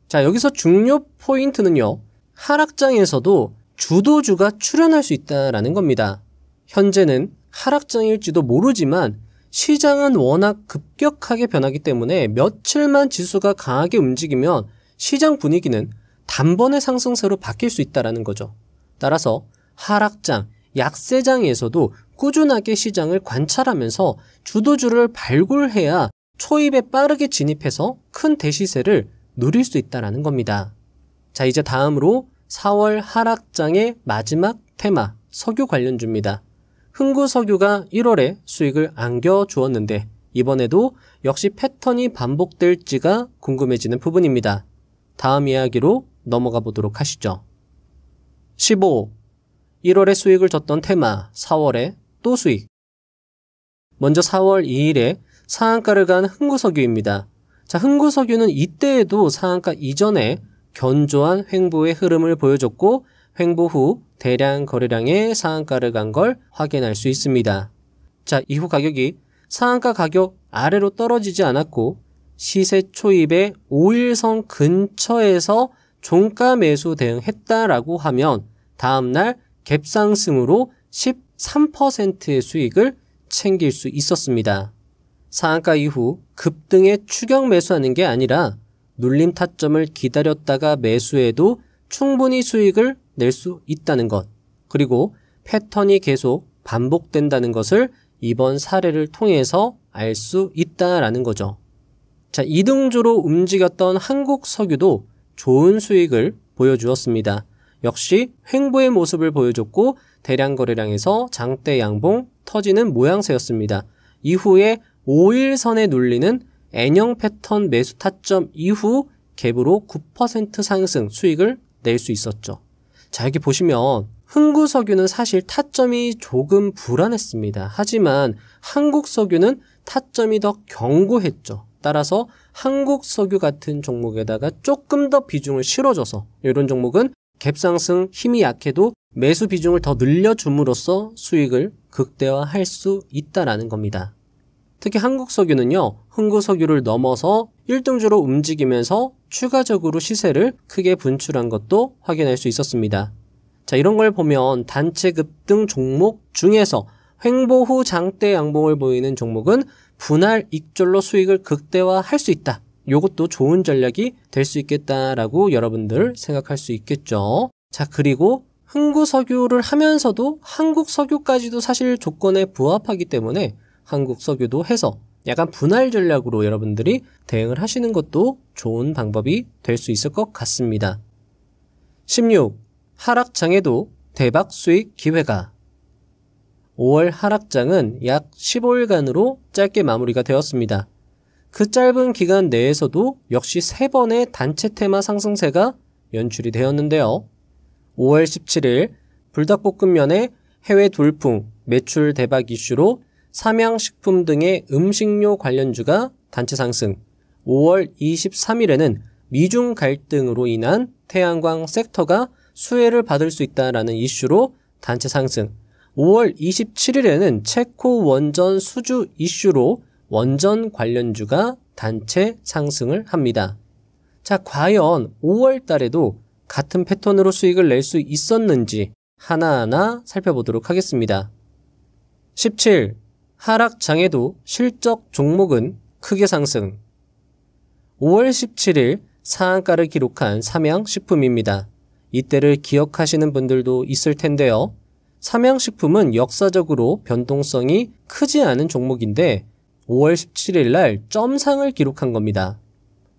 자, 여기서 중요 포인트는요. 하락장에서도 주도주가 출현할 수 있다라는 겁니다. 현재는 하락장일지도 모르지만 시장은 워낙 급격하게 변하기 때문에 며칠만 지수가 강하게 움직이면 시장 분위기는 단번에 상승세로 바뀔 수 있다는 거죠. 따라서 하락장, 약세장에서도 꾸준하게 시장을 관찰하면서 주도주를 발굴해야 초입에 빠르게 진입해서 큰 대시세를 누릴 수 있다는 겁니다. 자, 이제 다음으로 4월 하락장의 마지막 테마, 석유 관련주입니다. 흥구석유가 1월에 수익을 안겨주었는데 이번에도 역시 패턴이 반복될지가 궁금해지는 부분입니다. 다음 이야기로 넘어가 보도록 하시죠. 15. 1월에 수익을 줬던 테마, 4월에 또 수익. 먼저 4월 2일에 상한가를 간 흥구석유입니다. 자, 흥구석유는 이때에도 상한가 이전에 견조한 횡보의 흐름을 보여줬고 횡보 후 대량 거래량의 상한가를 간 걸 확인할 수 있습니다. 자, 이후 가격이 상한가 가격 아래로 떨어지지 않았고 시세 초입의 5일선 근처에서 종가 매수 대응했다라고 하면 다음날 갭상승으로 13%의 수익을 챙길 수 있었습니다. 상한가 이후 급등에 추격 매수하는 게 아니라 눌림 타점을 기다렸다가 매수해도 충분히 수익을 낼 수 있다는 것, 그리고 패턴이 계속 반복된다는 것을 이번 사례를 통해서 알 수 있다라는 거죠. 자, 이등주로 움직였던 한국석유도 좋은 수익을 보여주었습니다. 역시 횡보의 모습을 보여줬고 대량 거래량에서 장대 양봉 터지는 모양새였습니다. 이후에 5일선에 눌리는 N형 패턴 매수 타점 이후 갭으로 9% 상승 수익을 낼 수 있었죠. 자, 여기 보시면 흥구석유는 사실 타점이 조금 불안했습니다. 하지만 한국석유는 타점이 더 견고했죠. 따라서 한국석유 같은 종목에다가 조금 더 비중을 실어줘서 이런 종목은 갭상승 힘이 약해도 매수 비중을 더 늘려줌으로써 수익을 극대화할 수 있다라는 겁니다. 특히 한국석유는요, 흥구석유를 넘어서 1등주로 움직이면서 추가적으로 시세를 크게 분출한 것도 확인할 수 있었습니다. 자, 이런 걸 보면 단체 급등 종목 중에서 횡보 후 장대 양봉을 보이는 종목은 분할 익절로 수익을 극대화할 수 있다. 이것도 좋은 전략이 될 수 있겠다라고 여러분들 생각할 수 있겠죠. 자, 그리고 흥구석유를 하면서도 한국석유까지도 사실 조건에 부합하기 때문에 한국석유도 해서 약간 분할 전략으로 여러분들이 대응을 하시는 것도 좋은 방법이 될 수 있을 것 같습니다. 16. 하락장에도 대박 수익 기회가. 5월 하락장은 약 15일간으로 짧게 마무리가 되었습니다. 그 짧은 기간 내에서도 역시 3번의 단체 테마 상승세가 연출이 되었는데요. 5월 17일 불닭볶음면의 해외 돌풍, 매출 대박 이슈로 삼양식품 등의 음식료 관련주가 단체 상승, 5월 23일에는 미중 갈등으로 인한 태양광 섹터가 수혜를 받을 수 있다는 이슈로 단체 상승, 5월 27일에는 체코 원전 수주 이슈로 원전 관련주가 단체 상승을 합니다. 자, 과연 5월 달에도 같은 패턴으로 수익을 낼 수 있었는지 하나하나 살펴보도록 하겠습니다. 17. 하락장에도 실적 종목은 크게 상승. 5월 17일 상한가를 기록한 삼양식품입니다. 이때를 기억하시는 분들도 있을 텐데요. 삼양식품은 역사적으로 변동성이 크지 않은 종목인데 5월 17일 날 점상을 기록한 겁니다.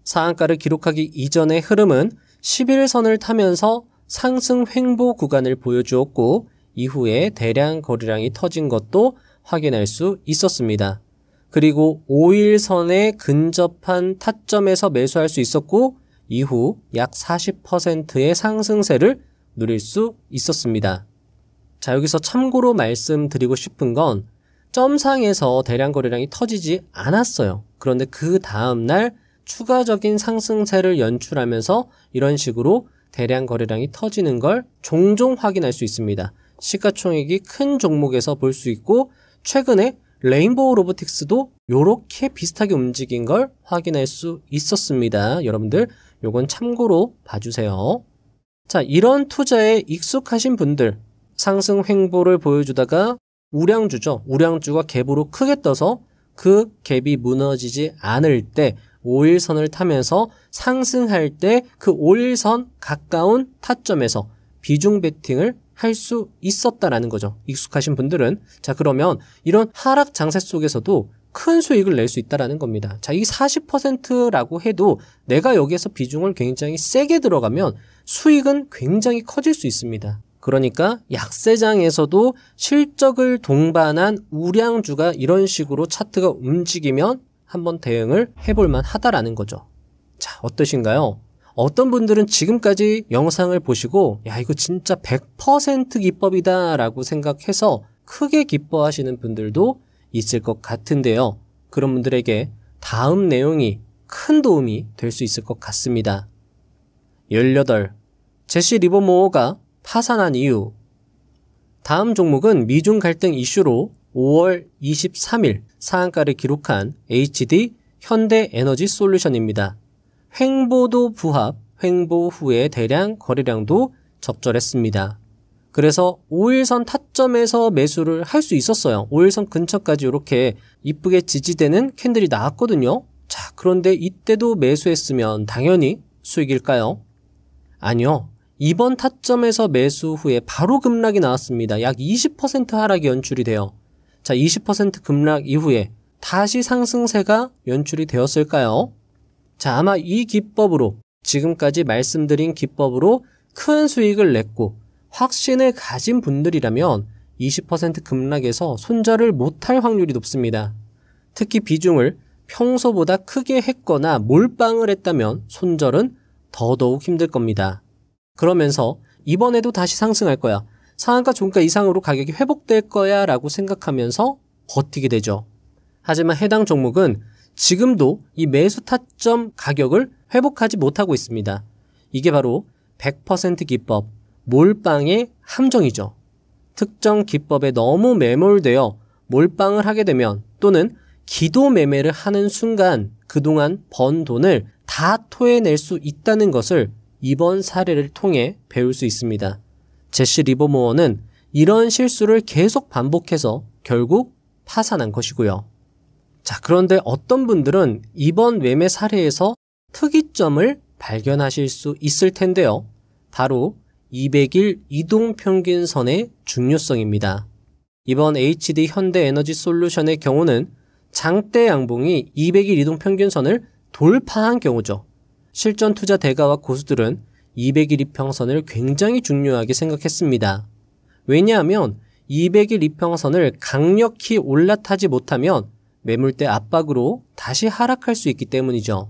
상한가를 기록하기 이전의 흐름은 11선을 타면서 상승 횡보 구간을 보여주었고 이후에 대량 거래량이 터진 것도 확인할 수 있었습니다. 그리고 5일선에 근접한 타점에서 매수할 수 있었고 이후 약 40%의 상승세를 누릴 수 있었습니다. 자, 여기서 참고로 말씀드리고 싶은 건 점상에서 대량 거래량이 터지지 않았어요. 그런데 그 다음날 추가적인 상승세를 연출하면서 이런 식으로 대량 거래량이 터지는 걸 종종 확인할 수 있습니다. 시가총액이 큰 종목에서 볼 수 있고 최근에 레인보우 로보틱스도 이렇게 비슷하게 움직인 걸 확인할 수 있었습니다. 여러분들 요건 참고로 봐주세요. 자, 이런 투자에 익숙하신 분들, 상승 횡보를 보여주다가 우량주죠. 우량주가 갭으로 크게 떠서 그 갭이 무너지지 않을 때 5일선을 타면서 상승할 때 그 5일선 가까운 타점에서 비중 베팅을 할 수 있었다라는 거죠. 익숙하신 분들은. 자, 그러면 이런 하락 장세 속에서도 큰 수익을 낼 수 있다라는 겁니다. 자, 이 40%라고 해도 내가 여기에서 비중을 굉장히 세게 들어가면 수익은 굉장히 커질 수 있습니다. 그러니까 약세장에서도 실적을 동반한 우량주가 이런 식으로 차트가 움직이면 한번 대응을 해볼 만하다라는 거죠. 자, 어떠신가요? 어떤 분들은 지금까지 영상을 보시고 야, 이거 진짜 100% 기법이다 라고 생각해서 크게 기뻐하시는 분들도 있을 것 같은데요. 그런 분들에게 다음 내용이 큰 도움이 될 수 있을 것 같습니다. 18. 제시 리버모어가 파산한 이유. 다음 종목은 미중 갈등 이슈로 5월 23일 상한가를 기록한 HD 현대에너지솔루션입니다. 횡보도 부합, 횡보 후에 대량 거래량도 적절했습니다. 그래서 5일선 타점에서 매수를 할 수 있었어요. 5일선 근처까지 이렇게 이쁘게 지지되는 캔들이 나왔거든요. 자, 그런데 이때도 매수했으면 당연히 수익일까요? 아니요. 이번 타점에서 매수 후에 바로 급락이 나왔습니다. 약 20% 하락이 연출이 돼요. 자, 20% 급락 이후에 다시 상승세가 연출이 되었을까요? 자, 아마 이 기법으로, 지금까지 말씀드린 기법으로 큰 수익을 냈고 확신을 가진 분들이라면 20% 급락에서 손절을 못할 확률이 높습니다. 특히 비중을 평소보다 크게 했거나 몰빵을 했다면 손절은 더더욱 힘들 겁니다. 그러면서 이번에도 다시 상승할 거야. 상한가 종가 이상으로 가격이 회복될 거야 라고 생각하면서 버티게 되죠. 하지만 해당 종목은 지금도 이 매수 타점 가격을 회복하지 못하고 있습니다. 이게 바로 100% 기법, 몰빵의 함정이죠. 특정 기법에 너무 매몰되어 몰빵을 하게 되면 또는 기도 매매를 하는 순간 그동안 번 돈을 다 토해낼 수 있다는 것을 이번 사례를 통해 배울 수 있습니다. 제시 리버모어는 이런 실수를 계속 반복해서 결국 파산한 것이고요. 자, 그런데 어떤 분들은 이번 매매 사례에서 특이점을 발견하실 수 있을 텐데요. 바로 200일 이동평균선의 중요성입니다. 이번 HD 현대에너지솔루션의 경우는 장대 양봉이 200일 이동평균선을 돌파한 경우죠. 실전 투자 대가와 고수들은 200일 이평선을 굉장히 중요하게 생각했습니다. 왜냐하면 200일 이평선을 강력히 올라타지 못하면 매물대 압박으로 다시 하락할 수 있기 때문이죠.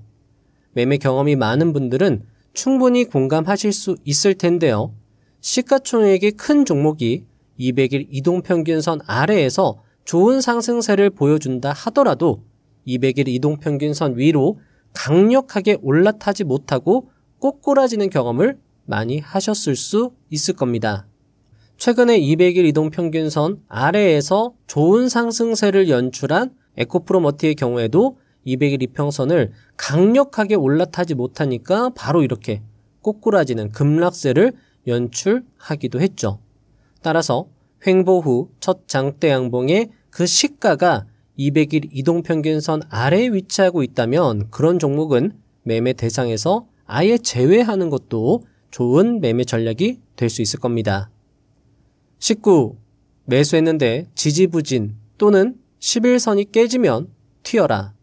매매 경험이 많은 분들은 충분히 공감하실 수 있을 텐데요. 시가총액이 큰 종목이 200일 이동평균선 아래에서 좋은 상승세를 보여준다 하더라도 200일 이동평균선 위로 강력하게 올라타지 못하고 꼬꾸라지는 경험을 많이 하셨을 수 있을 겁니다. 최근에 200일 이동평균선 아래에서 좋은 상승세를 연출한 에코프로머티의 경우에도 200일 이평선을 강력하게 올라타지 못하니까 바로 이렇게 꼬꾸라지는 급락세를 연출하기도 했죠. 따라서 횡보 후 첫 장대 양봉의 그 시가가 200일 이동평균선 아래에 위치하고 있다면 그런 종목은 매매 대상에서 아예 제외하는 것도 좋은 매매 전략이 될 수 있을 겁니다. 19. 매수했는데 지지부진 또는 11선이 깨지면 튀어라.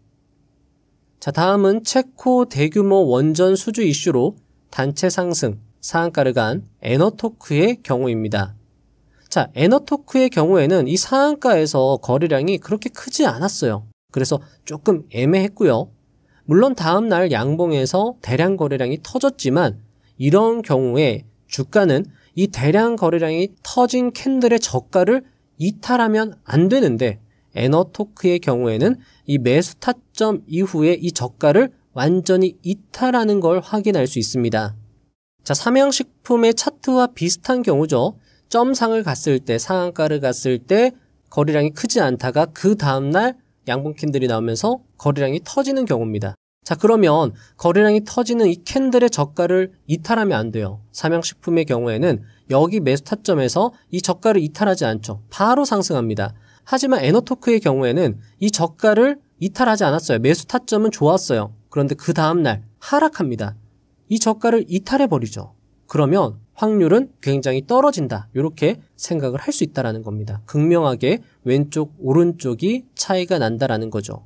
자, 다음은 체코 대규모 원전 수주 이슈로 단체 상승, 상한가를 간 에너토크의 경우입니다. 자, 에너토크의 경우에는 이 상한가에서 거래량이 그렇게 크지 않았어요. 그래서 조금 애매했고요. 물론 다음날 양봉에서 대량 거래량이 터졌지만 이런 경우에 주가는 이 대량 거래량이 터진 캔들의 저가를 이탈하면 안 되는데 에너토크의 경우에는 이 매수 타점 이후에 이 저가를 완전히 이탈하는 걸 확인할 수 있습니다. 자, 삼양식품의 차트와 비슷한 경우죠. 점상을 갔을 때, 상한가를 갔을 때 거래량이 크지 않다가 그 다음날 양봉 캔들이 나오면서 거래량이 터지는 경우입니다. 자, 그러면 거래량이 터지는 이 캔들의 저가를 이탈하면 안 돼요. 삼양식품의 경우에는 여기 매수 타점에서 이 저가를 이탈하지 않죠. 바로 상승합니다. 하지만 에너토크의 경우에는 이 저가를 이탈하지 않았어요. 매수 타점은 좋았어요. 그런데 그 다음날 하락합니다. 이 저가를 이탈해버리죠. 그러면 확률은 굉장히 떨어진다. 이렇게 생각을 할 수 있다는 겁니다. 극명하게 왼쪽, 오른쪽이 차이가 난다라는 거죠.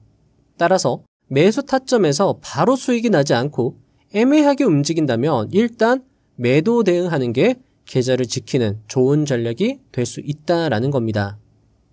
따라서 매수 타점에서 바로 수익이 나지 않고 애매하게 움직인다면 일단 매도 대응하는 게 계좌를 지키는 좋은 전략이 될 수 있다라는 겁니다.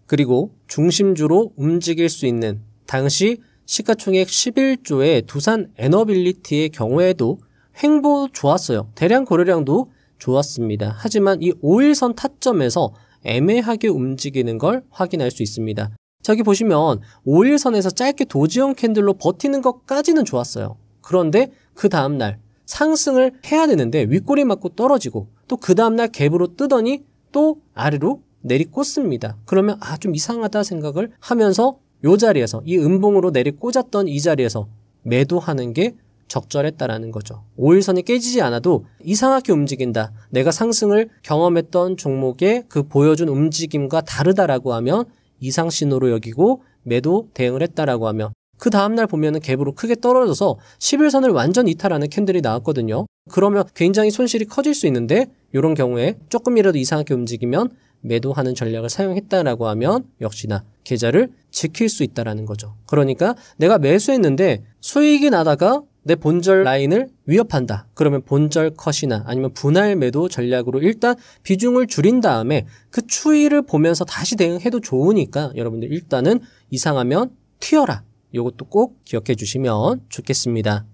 그리고 중심주로 움직일 수 있는 당시 시가총액 11조의 두산 에너빌리티의 경우에도 횡보 좋았어요. 대량 거래량도 좋았습니다. 하지만 이 5일선 타점에서 애매하게 움직이는 걸 확인할 수 있습니다. 저기 보시면 5일선에서 짧게 도지형 캔들로 버티는 것까지는 좋았어요. 그런데 그 다음날 상승을 해야 되는데 윗꼬리 맞고 떨어지고 또 그 다음날 갭으로 뜨더니 또 아래로 내리꽂습니다. 그러면 좀 이상하다 생각을 하면서 이 자리에서 이 음봉으로 내리꽂았던 이 자리에서 매도하는 게 적절했다라는 거죠. 5일선이 깨지지 않아도 이상하게 움직인다. 내가 상승을 경험했던 종목의 그 보여준 움직임과 다르다라고 하면 이상 신호로 여기고 매도 대응을 했다라고 하면 그 다음날 보면은 갭으로 크게 떨어져서 11선을 완전 이탈하는 캔들이 나왔거든요. 그러면 굉장히 손실이 커질 수 있는데 이런 경우에 조금이라도 이상하게 움직이면 매도하는 전략을 사용했다라고 하면 역시나 계좌를 지킬 수 있다라는 거죠. 그러니까 내가 매수했는데 수익이 나다가 내 본절 라인을 위협한다. 그러면 본절 컷이나 아니면 분할 매도 전략으로 일단 비중을 줄인 다음에 그 추이를 보면서 다시 대응해도 좋으니까 여러분들 일단은 이상하면 튀어라. 이것도 꼭 기억해 주시면 좋겠습니다.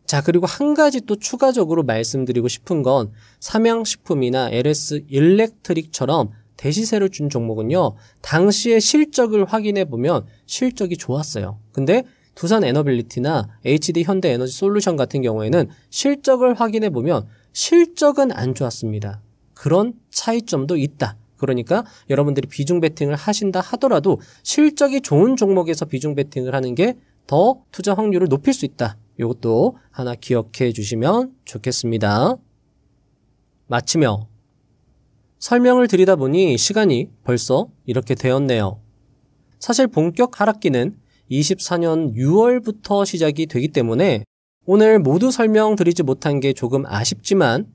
자, 그리고 한 가지 또 추가적으로 말씀드리고 싶은 건 삼양식품이나 LS 일렉트릭처럼 대시세를 준 종목은요. 당시의 실적을 확인해 보면 실적이 좋았어요. 근데 두산 에너빌리티나 HD 현대에너지 솔루션 같은 경우에는 실적을 확인해 보면 실적은 안 좋았습니다. 그런 차이점도 있다. 그러니까 여러분들이 비중 베팅을 하신다 하더라도 실적이 좋은 종목에서 비중 베팅을 하는 게 더 투자 확률을 높일 수 있다. 이것도 하나 기억해 주시면 좋겠습니다. 마치며 설명을 드리다 보니 시간이 벌써 이렇게 되었네요. 사실 본격 하락기는 24년 6월부터 시작이 되기 때문에 오늘 모두 설명드리지 못한 게 조금 아쉽지만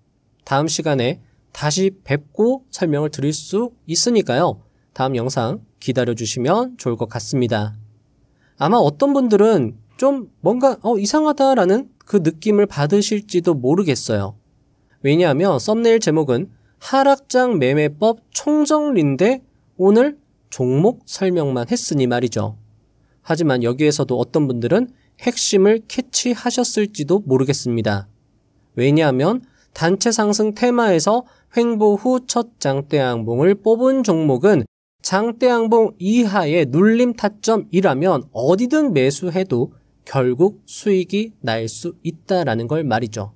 다음 시간에 다시 뵙고 설명을 드릴 수 있으니까요. 다음 영상 기다려주시면 좋을 것 같습니다. 아마 어떤 분들은 좀 뭔가 이상하다라는 그 느낌을 받으실지도 모르겠어요. 왜냐하면 썸네일 제목은 하락장 매매법 총정리인데 오늘 종목 설명만 했으니 말이죠. 하지만 여기에서도 어떤 분들은 핵심을 캐치하셨을지도 모르겠습니다. 왜냐하면 단체 상승 테마에서 횡보 후 첫 장대 양봉을 뽑은 종목은 장대 양봉 이하의 눌림 타점이라면 어디든 매수해도 결국 수익이 날 수 있다라는 걸 말이죠.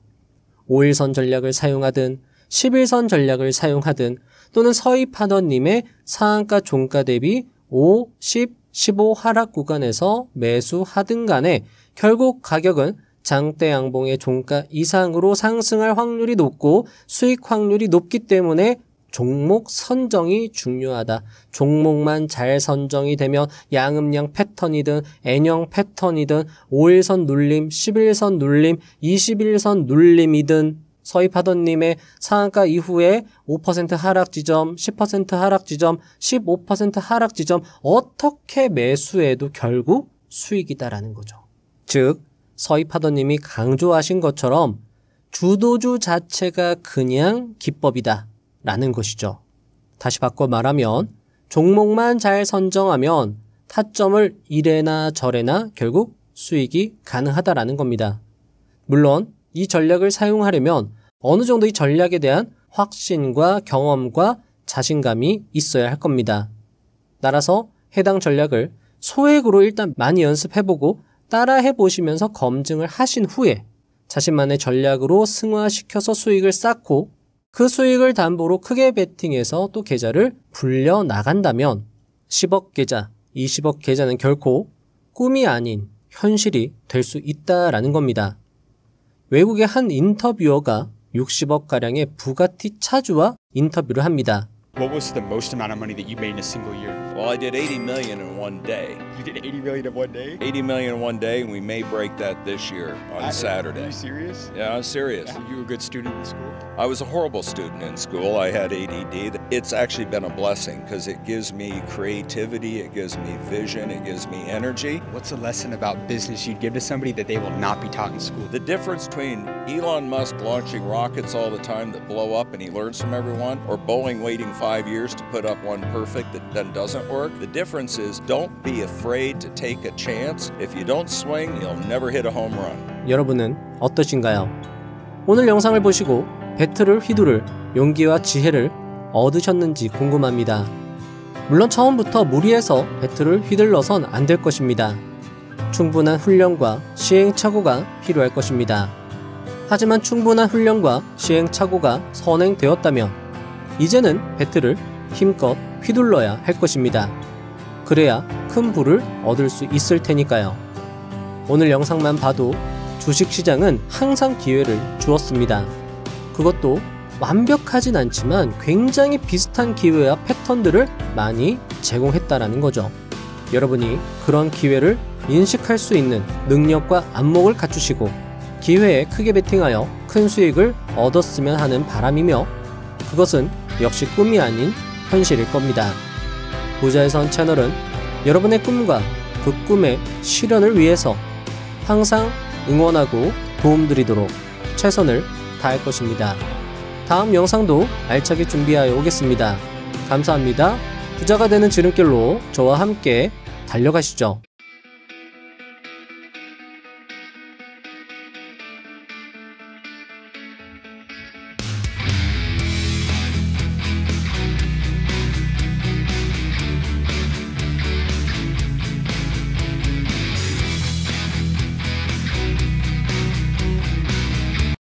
5일선 전략을 사용하든 11선 전략을 사용하든 또는 서입하더님의 상한가 종가 대비 5, 10, 15 하락 구간에서 매수하든 간에 결국 가격은 장대 양봉의 종가 이상으로 상승할 확률이 높고 수익 확률이 높기 때문에 종목 선정이 중요하다. 종목만 잘 선정이 되면 양음양 패턴이든 N형 패턴이든 5일선 눌림, 11선 눌림, 21선 눌림이든 서입하더님의 상한가 이후에 5% 하락 지점, 10% 하락 지점, 15% 하락 지점 어떻게 매수해도 결국 수익이다라는 거죠. 즉 서입하더님이 강조하신 것처럼 주도주 자체가 그냥 기법이다 라는 것이죠. 다시 바꿔 말하면 종목만 잘 선정하면 타점을 이래나 저래나 결국 수익이 가능하다라는 겁니다. 물론 이 전략을 사용하려면 어느 정도 이 전략에 대한 확신과 경험과 자신감이 있어야 할 겁니다. 따라서 해당 전략을 소액으로 일단 많이 연습해보고 따라해 보시면서 검증을 하신 후에 자신만의 전략으로 승화시켜서 수익을 쌓고 그 수익을 담보로 크게 베팅해서 또 계좌를 불려 나간다면 10억 계좌, 20억 계좌는 결코 꿈이 아닌 현실이 될 수 있다라는 겁니다. 외국의 한 인터뷰어가 60억가량의 부가티 차주와 인터뷰를 합니다. What was the most amount of money that you made in a single year? Well, I did 80 million in one day. You did 80 million in one day? 80 million in one day, and we may break that this year on Saturday. Are you serious? Yeah, I'm serious. You were a good student in school? I was a horrible student in school. I had ADD. It's actually been a blessing because it gives me creativity, it gives me vision, it gives me energy. What's a lesson about business you'd give to somebody that they will not be taught in school? The difference between Elon Musk launching rockets all the time that blow up and he learns from everyone, or Boeing waiting 5 years to put up one perfect that then doesn't work, the difference is don't be afraid to take a chance. If you don't swing, you'll never hit a home run. 여러분은 어떠신가요? 오늘 영상을 보시고 배트를 휘두를 용기와 지혜를 얻으셨는지 궁금합니다. 물론 처음부터 무리해서 배트를 휘둘러선 안 될 것입니다. 충분한 훈련과 시행착오가 필요할 것입니다. 하지만 충분한 훈련과 시행착오가 선행되었다면 이제는 배트를 힘껏 휘둘러야 할 것입니다. 그래야 큰 부를 얻을 수 있을 테니까요. 오늘 영상만 봐도 주식시장은 항상 기회를 주었습니다. 그것도 완벽하진 않지만 굉장히 비슷한 기회와 패턴들을 많이 제공했다라는 거죠. 여러분이 그런 기회를 인식할 수 있는 능력과 안목을 갖추시고 기회에 크게 베팅하여 큰 수익을 얻었으면 하는 바람이며, 그것은 역시 꿈이 아닌 현실일 겁니다. 부자의 선 채널은 여러분의 꿈과 그 꿈의 실현을 위해서 항상 응원하고 도움드리도록 최선을 다할 것입니다. 다음 영상도 알차게 준비하여 오겠습니다. 감사합니다. 부자가 되는 지름길로 저와 함께 달려가시죠.